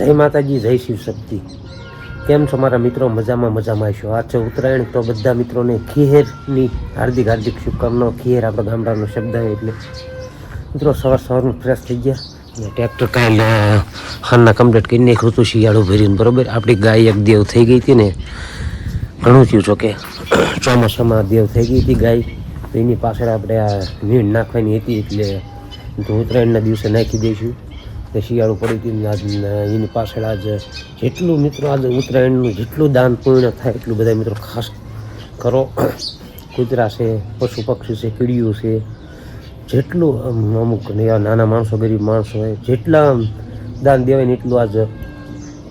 જય માતાજી, જય શિવ શક્તિ. કેમ છો મારા મિત્રો? મજામાં આવીશું. આ છે ઉત્તરાયણ, તો બધા મિત્રોને ખીહેરની હાર્દિક શુભકામનાઓ. ખીહેર આપણા ગામડાનો શબ્દ હોય એટલે મિત્રો સવારમાં ફ્રેશ થઈ ગયા અને ટ્રેક્ટર કાલે હાલના કમ્પ્લીટ કરી નાખ્યું હતું શિયાળું ભરીને. બરોબર, આપણી ગાય એક દેવ થઈ ગઈ હતી ને, ઘણું થયું છો કે ચોમાસામાં દેવ થઈ ગઈ હતી ગાય, તો એની પાછળ આપણે આ નીણ નાખવાની હતી એટલે ઉત્તરાયણના દિવસે નાખી દઈશું. શિયાળું પડી હતી એની પાછળ આજે જેટલું મિત્રો આજે ઉત્તરાયણનું જેટલું દાન પૂર્ણ થાય એટલું બધા મિત્રો ખાસ કરો. કૂતરા છે, પશુ પક્ષી છે, કીડીઓ છે, જેટલું અમુક નાના માણસો, ગરીબ માણસો હોય, જેટલા દાન દેવાય ને એટલું આજે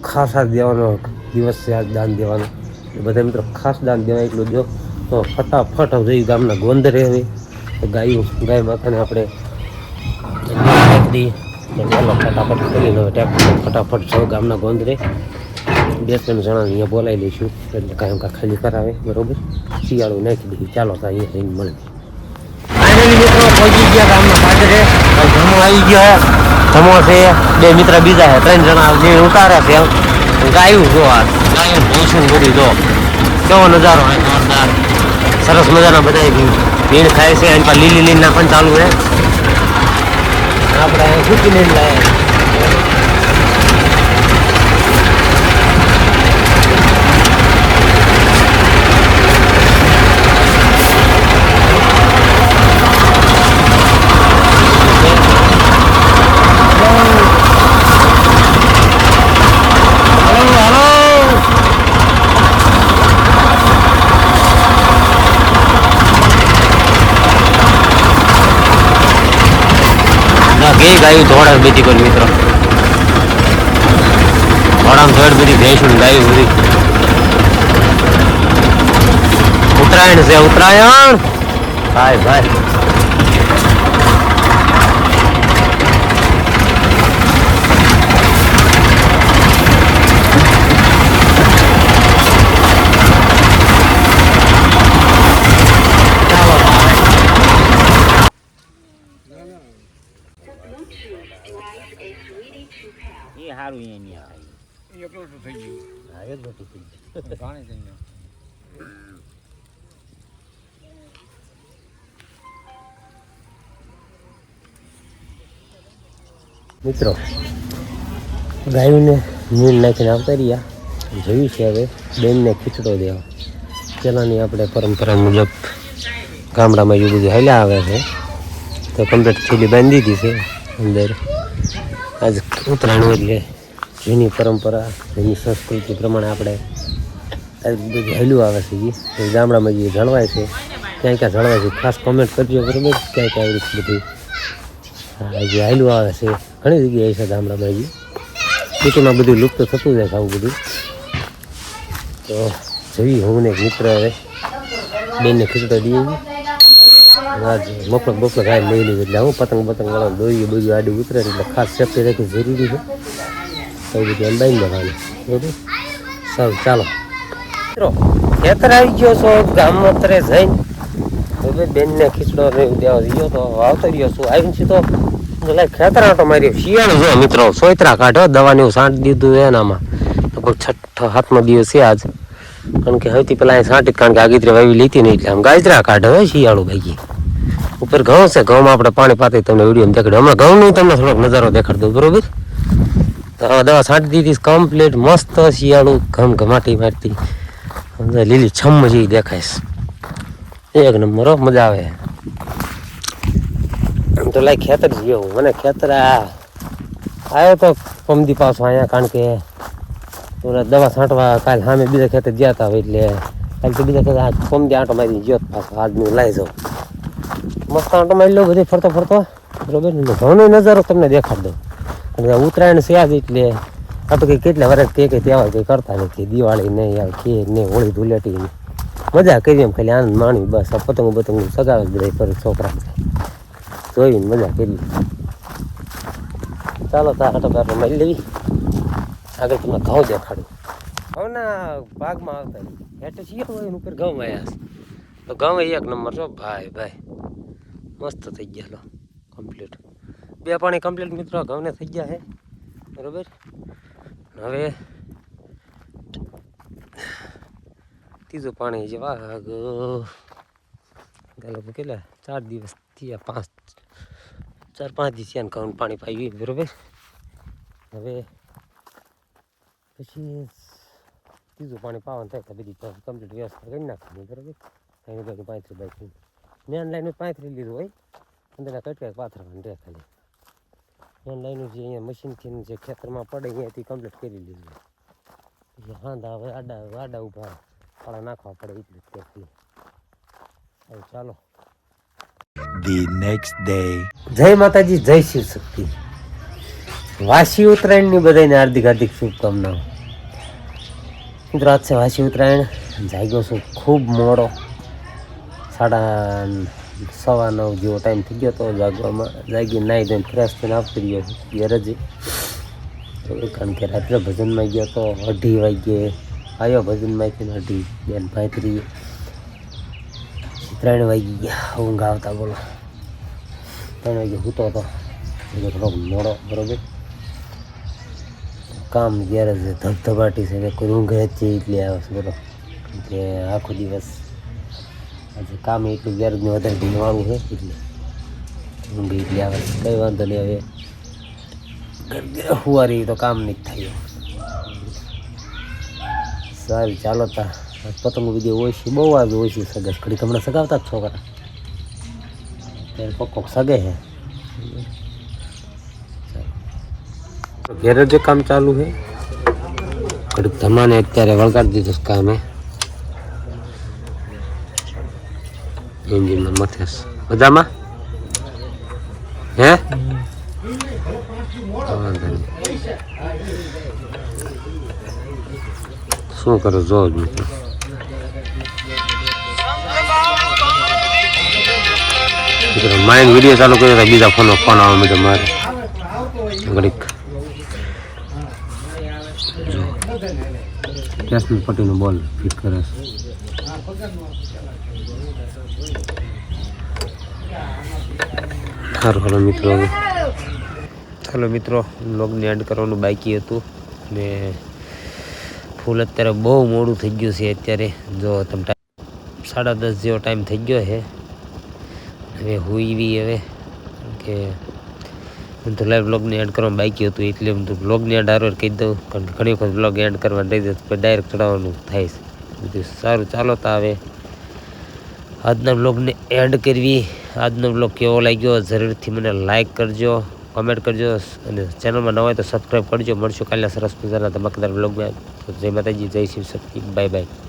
ખાસ આ દેવાનો દિવસ છે. આજ દાન દેવાનો બધા મિત્રો ખાસ દાન દેવાય એટલું દો તો ફટાફટ જઈ ગામના ગોંદરે હવે ગાય માતાને આપણે નાખી દઈએ. ચાલો ફટાફટ કરીને ફટાફટ સૌ ગામના ગોંદરે 2-3 જણા અહીંયા બોલાવી લઈશું એટલે કાંઈ ખાલી કરાવે. બરોબર, શિયાળું નાખી દઈએ. ચાલો તો અહીંયા જઈને મળીએ. ફાઇનલી મિત્રો પહોંચી ગયા ગામના પાદરે. ધમો આવી ગયો, ધમો છે, 2 મિત્ર બીજા છે, 3 જણા નીણ ઉતારે છે. ગાયું જો આ ગાયું ભોસું બધું જો કેવો નજારો હોય જોરદાર, સરસ મજાના બધા નીણ ખાય છે. એની પર લીલી નાખવાનું ચાલુ છે. આપણે સૂકી નીણ લાયા. ગાયું ધોળા બધી કરી મિત્રો, ધોળામાં ધોળ બધી ભેંસું ગાયું બધી. ઉત્તરાયણ છે, ઉત્તરાયણ ભાઈ ભાઈ. સારું નહીં આવે એટલું તો થઈ ગયું. હા, એટલું તો થઈ ગયું. પાણી થઈ ગયું મિત્રો. ગાયોને નીણ નાખીને આવતા રહ્યા. જોયું છે હવે બેનને ખીચડો દેવા. પહેલાંની આપણે પરંપરા મુજબ ગામડામાં એવું બધું હાલ્યા આવે છે, તો કમ્પ્લીટ થેલી બાંધી દીધી છે અંદર. આજે ઉત્તરાયણ એટલે જૂની પરંપરા, જૂની સંસ્કૃતિ પ્રમાણે આપણે આ બધું હાલ્યું આવે છે. એ ગામડામાં જે જળવાય છે ક્યાં ક્યાં જળવાય છે ખાસ કોમેન્ટ કરજો. બરાબર, ક્યાં ક્યાં આવી રીતે બધું જે હાલ્યું આવે છે ઘણી જગ્યાએ છે ગામડામાં. જે સિટીમાં બધું લુપ્ત થતું જાય છે આવું બધું. તો જોઈ હું ને એક મિત્ર હવે બેનને ખીચડો દઈએ. આજ મફલક ગાય લઈ લીધી એટલે હું પતંગ વાળા દોરી બધું આડું ઉતરે એટલે ખાસ સેફ્ટી રાખવી જરૂરી છે. તો બધું એમ બાંધી દેવાનું. બરાબર, સારું ચાલો મિત્રો. ખેતર આવી ગયો છો ગામમાં અત્યારે જઈને. બરાબર, બેનને ખીચડો દેવા ગયો તો આવતો રહ્યો છું. આવીને સીધો ખેતર આટો માર્યો. શિયાળો જો મિત્રો, સોયત્રા કાઢો, દવાની એવું છાંટી દીધું એનામાં. લગભગ 6-7મો દિવસ છે આજ. કારણ કે સૌથી પહેલાં છાંટી, કારણ કે આગળ વાવી લીધી નહીં એટલે આમ ગાજરા કાઢે હોય શિયાળું ભાઈ. ઉપર ઘઉં છે, ઘઉંમાં આપણે પાણી પાતી તમને વિડીયો દેખાડ્યું. હમણાં ઘઉંનું તમને થોડોક નજારો દેખાડ દઉં. બરોબર, દવા છાંટી દીધી કમ્પ્લીટ, મસ્ત શિયાળું ઘમ ઘમાટી મારતી લીલી છમ જેવી દેખાઈશ. એક નંબર, મજા આવે. આમ તો લાઈ ખેતર ગયો હું. મને ખેતર આવ્યો તો પમદી પાછો અહીંયા, કારણ કે દવા છાંટવા કાલે સામે બીજા ખેતર ગયા હતા એટલે કાલે તો બીજા ખેતર પમદી આંટો મારી ગયો પાછો. આજનું લાવી જાઉં મસ્ત આંટો મારી લો બધી ફરતો ફરતો. બરોબર, ઘણો નજારો તમને દેખાડ દઉં. અને ઉત્તરાયણ છે આજ એટલે આપણે કંઈ કેટલા વર્ષ કંઈ તહેવાર કંઈ કરતા નથી. દિવાળી નહીં આવે, ખીર નહીં, હોળી ધૂળેટી નહીં, મજા કરી એમ ખાલી આનંદ માણી. બસ આ પતંગ સગાવે બધા કરે છોકરા જોઈને મજા કરી. ચાલો તો આટો કાટો મારી લેવી. આગળ તમને ઘઉં દેખાડું. ઘઉંના ભાગમાં આવતા હેઠે છીએ ઉપર ઘઉં આવ્યા છે. તો ઘઉં એક નંબર છો ભાઈ ભાઈ, મસ્ત થઈ ગયા. લો કમ્પ્લીટ 2 પાણી કમ્પ્લીટ મિત્રો ઘઉંને થઈ ગયા છે. બરાબર, હવે ત્રીજું પાણી જેવા લગભગ કેટલા 4 દિવસ થયા 4-5 દિવસ થયા પાણી પાયું બરોબર. હવે પછી ત્રીજું પાણી પાવાનું થાય તો બધી કમ્પ્લીટ વ્યવસ્થા કરી નાખવાની બરોબર. અહીં બધું 35 બાય મેન લાઈન 35 લીધું હોય અંદરના કટકા પાથરવાનું રહે ખાલી. મેન લાઈનું જે અહીંયા મશીનથી જે ખેતરમાં પડે અહીંયાથી કમ્પ્લીટ કરી લીધું. પછી હાંધા હવે આડા ઊભા પાળા નાખવા પડે એટલું જ કરતી. હવે ચાલો. The next day. જય માતાજી, જય શિવ શક્તિ. વાસી ઉત્તરાયણની બધાને હાર્દિક શુભકામનાઓ. મિત્રો આજ છે વાસી ઉત્તરાયણ. જાગ્યો છું ખૂબ મોડો, 9:30 જેવો ટાઈમ થઈ ગયો તો જાગવામાં. જાગી નાહી ધોઈને ફ્રેશ થઈને આવતી રહ્યો ગેરેજે. કારણ કે રાત્રે ભજનમાં ગયો તો 2:30 વાગ્યે આવ્યો ભજનમાંથી. 2:30 બેન ભાઈતરી 3 વાગી ગયા ઊંઘ આવતા. બોલો 3 વાગે સૂતો હતો એટલે થોડોક મોડો બરોબર. કામ ગેરેજ ધબધબાટી છે, કોઈ ઊંઘ જ એટલી આવે છે બોલો. કે આખો દિવસ આજે કામ એટલું ગેરેજનું વધારે ભીનવાળું છે એટલે ઊંઘ એટલી આવે છે. કંઈ વાંધો નહીં. હવે હુવારી તો કામ નહીં થાય. સારું ચાલો તા. પતંગ વિડીયો ઓછી બહુ આજ ઓછી સગે ઘડી હમણાં સગાવતા જ છોકરા ત્યારે કોક સગે છે. ઘેરે જે કામ ચાલુ છે ઘડીક ધમાને અત્યારે વળગાડી દીધું કામે. એન્જિનમાં મથેસ બધામાં હે શું કરો જો જ મિત્રો. માઇન્ડ વિડીયો ચાલુ કર્યો તો બીજા ફોન આવવા માંડ્યો મારે ઘડીક. જો કેસની પટ્ટીનો બોલ ફિટ કરે છે. સારું હાલો મિત્રો. ચાલો મિત્રો, વ્લોગને એન્ડ કરવાનું બાકી હતું ને ફૂલ અત્યારે બહુ મોડું થઈ ગયું છે. અત્યારે જો તમે 10:30 જેવો ટાઈમ થઈ ગયો છે. હવે હુઈવી હવે કે હું તો લાઈવ વ્લોગને એન્ડ કરવાનું બાકી હતું એટલે હું તો વ્લોગને એન્ડ હારો કહી દઉં. કારણ કે ઘણી વખત વ્લોગ એન્ડ કરવાનું રહી જાય ડાયરેક્ટ ચડાવવાનું થાય છે બધું. સારું ચાલો તો હવે આજના વ્લોગને એન્ડ કરવી. આજનો વ્લોગ કેવો લાગ્યો જરૂરથી મને લાઈક કરજો, કમેન્ટ કરજો અને ચેનલમાં ન હોય તો સબસ્ક્રાઈબ કરજો. મળશું કાલના સરસ મજાના ધમાકેદાર વ્લોગમાં. જય માતાજી, જય શિવ શક્તિ. Bye bye.